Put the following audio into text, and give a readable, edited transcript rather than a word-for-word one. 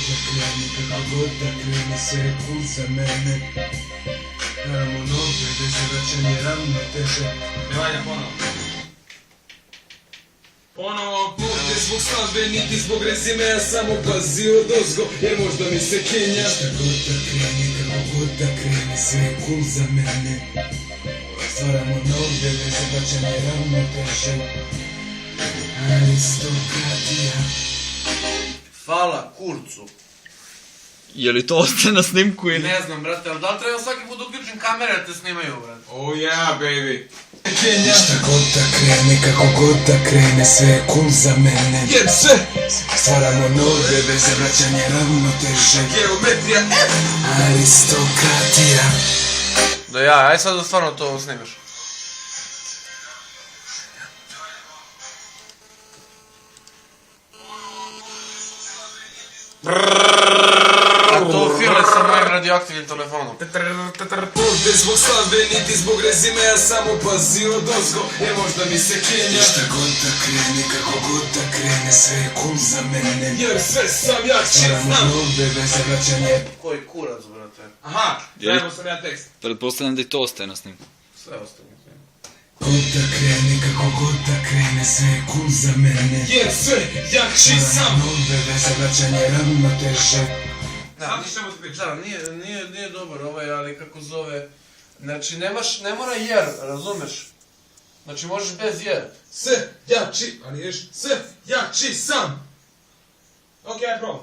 da krene, kako god da krene, sve je cool za mene. Naravno nove veze, vraćanje ravnoteže. Ne valja ponovo. Ponovo. Ovdje zbog slave, niti zbog rezime, samo pazi odozgo, jer možda mi se kenja. Šta god da krene, kako god da krene, sve je cool za mene. Stvaramo nove veze, vraćanje ravnoteže. Aristokratija. Hvala kurcu. Je li to ostaje na snimku ili? Ne znam, brate, ali da li treba svaki put uključim kamere da te snimaju, brate? Oh yeah, baby. Šta god da krene, kako god da krene, sve je cool za mene. Jer sve Stvaramo nove veze, vraćanje ravnoteže. geometrija F. Aristokratija. Da ja, aj sad da stvarno to snimaš. A to file sa mojim radioaktivnim telefonom. Ovdje zbog slave, niti zbog rezime, samo pazi odozgo, jer možda mi se kenja. Šta god da krene, kako god da krene, sve je cool za mene. Jer sve sam ja čim Stvaramo znam. nove veze, vraćanje. Koji kurac, brate? Aha, dajmo sam ja tekst. Pretpostavljam da i to ostaje na snimku. Sve ostane. God da krene, kako god da krene, sve je cool za mene. Jer sve jakši sam. Nove veze, vraćanje ravnoteže. Znam ti čemu ti pričam. Da, nije dobar ovaj, ali kako zove... Znači, ne mora jer, razumeš? Znači, možeš bez jer. Sve jači, ali ješ sve jači sam. Ok, aj probam.